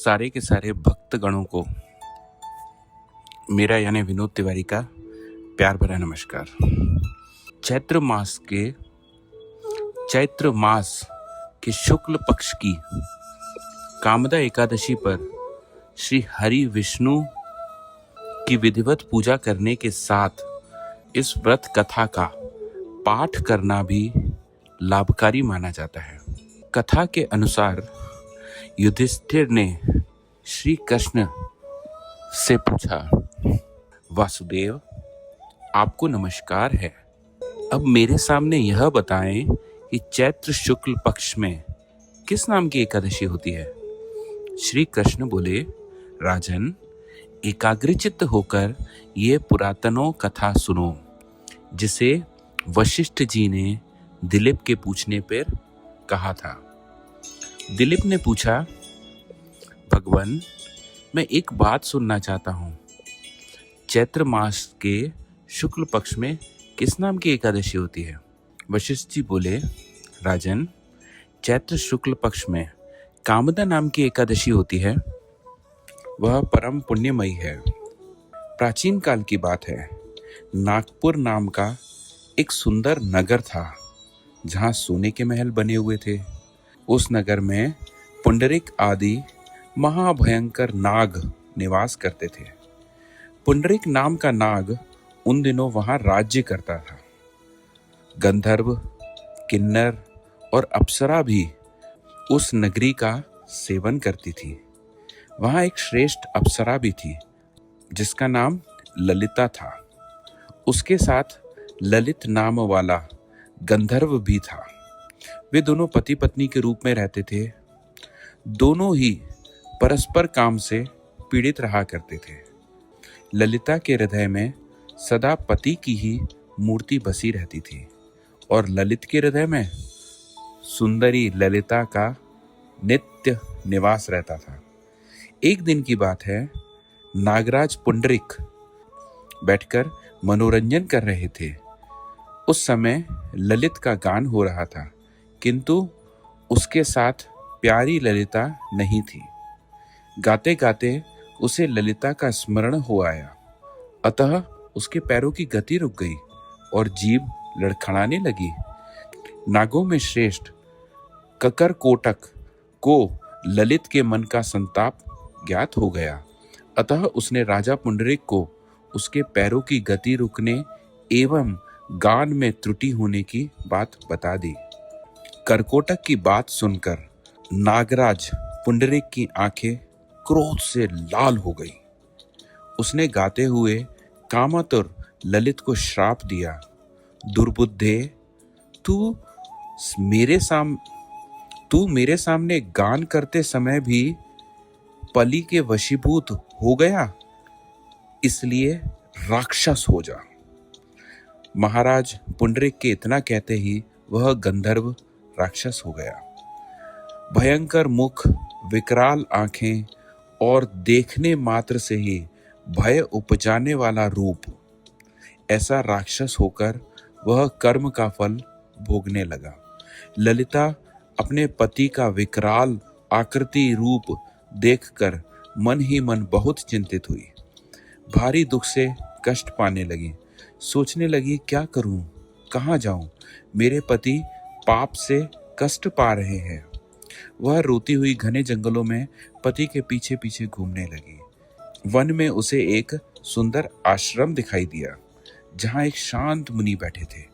सारे के सारे भक्तगणों को मेरा यानी विनोद तिवारी का प्यार भरा नमस्कार। चैत्र मास के शुक्ल पक्ष की कामदा एकादशी पर श्री हरि विष्णु की विधिवत पूजा करने के साथ इस व्रत कथा का पाठ करना भी लाभकारी माना जाता है। कथा के अनुसार युधिष्ठिर ने श्री कृष्ण से पूछा, वासुदेव आपको नमस्कार है, अब मेरे सामने यह बताएं कि चैत्र शुक्ल पक्ष में किस नाम की एकादशी होती है। श्री कृष्ण बोले, राजन एकाग्रचित्त होकर ये पुरातनों कथा सुनो, जिसे वशिष्ठ जी ने दिलीप के पूछने पर कहा था। दिलीप ने पूछा, भगवान मैं एक बात सुनना चाहता हूँ, चैत्र मास के शुक्ल पक्ष में किस नाम की एकादशी होती है। वशिष्ठ जी बोले, राजन चैत्र शुक्ल पक्ष में कामदा नाम की एकादशी होती है, वह परम पुण्यमयी है। प्राचीन काल की बात है, नागपुर नाम का एक सुंदर नगर था जहाँ सोने के महल बने हुए थे। उस नगर में पुंडरीक आदि महाभयंकर नाग निवास करते थे। पुंडरीक नाम का नाग उन दिनों वहां राज्य करता था। गंधर्व, किन्नर और अप्सरा भी उस नगरी का सेवन करती थी। वहां एक श्रेष्ठ अप्सरा भी थी जिसका नाम ललिता था। उसके साथ ललित नाम वाला गंधर्व भी था। वे दोनों पति पत्नी के रूप में रहते थे। दोनों ही परस्पर काम से पीड़ित रहा करते थे। ललिता के हृदय में सदा पति की ही मूर्ति बसी रहती थी और ललित के हृदय में सुंदरी ललिता का नित्य निवास रहता था। एक दिन की बात है, नागराज पुंडरीक बैठकर मनोरंजन कर रहे थे। उस समय ललित का गान हो रहा था, किंतु उसके साथ प्यारी ललिता नहीं थी। गाते गाते उसे ललिता का स्मरण हो आया, अतः उसके पैरों की गति रुक गई और जीभ लड़खड़ाने लगी। नागों में श्रेष्ठ ककरकोटक को ललित के मन का संताप ज्ञात हो गया, अतः उसने राजा पुंडरीक को उसके पैरों की गति रुकने एवं गान में त्रुटि होने की बात बता दी। करकोटक की बात सुनकर नागराज पुंडरीक की आंखें क्रोध से लाल हो गई। उसने गाते हुए कामातुर ललित को श्राप दिया, दुर्बुद्धे तू मेरे सामने गान करते समय भी पली के वशीभूत हो गया, इसलिए राक्षस हो जा। महाराज पुंडरीक के इतना कहते ही वह गंधर्व राक्षस हो गया। भयंकर मुख, विकराल आंखें और देखने मात्र से ही भय उपजाने वाला रूप, ऐसा राक्षस होकर वह कर्म का फल भोगने लगा। ललिता अपने पति का विकराल आकृति रूप देखकर मन ही मन बहुत चिंतित हुई। भारी दुख से कष्ट पाने लगी। सोचने लगी, क्या करूं, कहाँ जाऊं, मेरे पति पाप से कष्ट पा रहे हैं। वह रोती हुई घने जंगलों में पति के पीछे पीछे घूमने लगी। वन में उसे एक सुंदर आश्रम दिखाई दिया जहां एक शांत मुनि बैठे थे।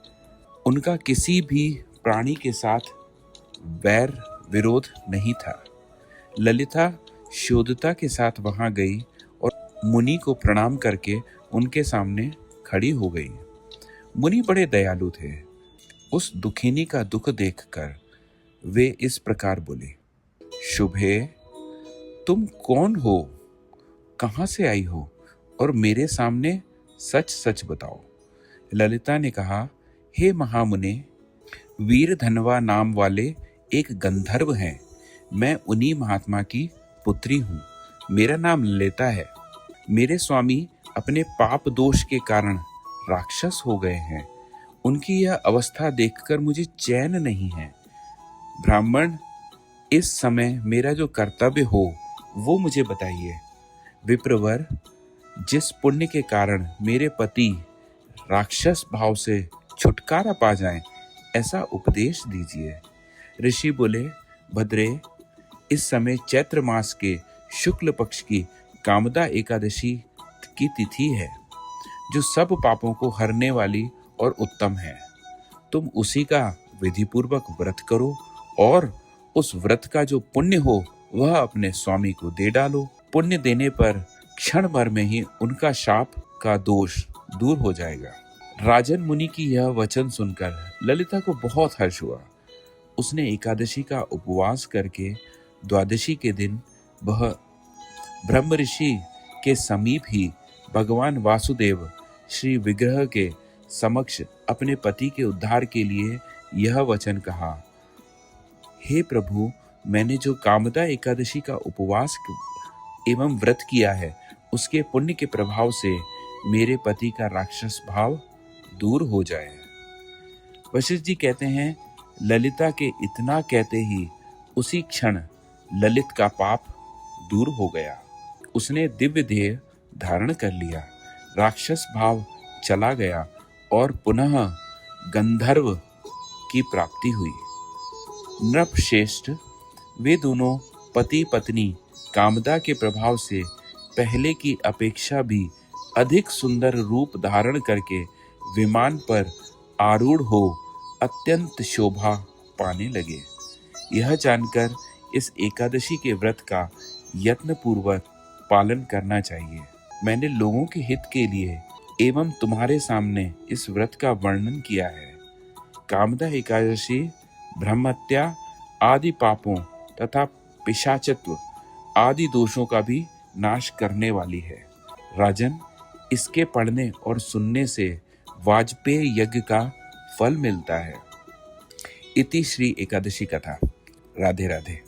उनका किसी भी प्राणी के साथ वैर विरोध नहीं था। ललिता शोधता के साथ वहां गई और मुनि को प्रणाम करके उनके सामने खड़ी हो गई। मुनि बड़े दयालु थे। उस दुखिनी का दुख देखकर वे इस प्रकार बोले, शुभे तुम कौन हो, कहाँ से आई हो और मेरे सामने सच सच बताओ। ललिता ने कहा, हे महामुने, वीरधनवा नाम वाले एक गंधर्व हैं। मैं उन्हीं महात्मा की पुत्री हूँ। मेरा नाम ललिता है। मेरे स्वामी अपने पाप दोष के कारण राक्षस हो गए हैं। उनकी यह अवस्था देखकर मुझे चैन नहीं है। ब्राह्मण, इस समय मेरा जो कर्तव्य हो वो मुझे बताइए। विप्रवर, जिस पुण्य के कारण मेरे पति राक्षस भाव से छुटकारा पा जाएं, ऐसा उपदेश दीजिए। ऋषि बोले, भद्रे, इस समय चैत्र मास के शुक्ल पक्ष की कामदा एकादशी की तिथि है, जो सब पापों को हरने वाली और उत्तम है। तुम उसी का विधि पूर्वक व्रत करो और उस व्रत का जो पुण्य हो वह अपने स्वामी को दे डालो। पुण्य देने पर क्षण भर में ही उनका शाप का दोष दूर हो जाएगा। राजन मुनि की यह वचन सुनकर ललिता को बहुत हर्ष हुआ। उसने एकादशी का उपवास करके द्वादशी के दिन वह ब्रह्म ऋषि के समीप ही भगवान वासुदेव श्री विग्रह के समक्ष अपने पति के उद्धार के लिए यह वचन कहा, हे प्रभु, मैंने जो कामदा एकादशी का उपवास एवं व्रत किया है, उसके पुण्य के प्रभाव से मेरे पति का राक्षस भाव दूर हो जाए। वशिष्ठ जी कहते हैं, ललिता के इतना कहते ही उसी क्षण ललित का पाप दूर हो गया। उसने दिव्य देह धारण कर लिया, राक्षस भाव चला गया और पुनः गंधर्व की प्राप्ति हुई। नृपश्रेष्ठ, वे दोनों पति पत्नी कामदा के प्रभाव से पहले की अपेक्षा भी अधिक सुंदर रूप धारण करके विमान पर आरूढ़ हो अत्यंत शोभा पाने लगे। यह जानकर इस एकादशी के व्रत का यत्न पूर्वक पालन करना चाहिए। मैंने लोगों के हित के लिए एवं तुम्हारे सामने इस व्रत का वर्णन किया है। कामदा एकादशी ब्रह्महत्या आदि पापों तथा पिशाचत्व आदि दोषों का भी नाश करने वाली है। राजन, इसके पढ़ने और सुनने से वाजपेय यज्ञ का फल मिलता है। इति श्री एकादशी कथा। राधे राधे।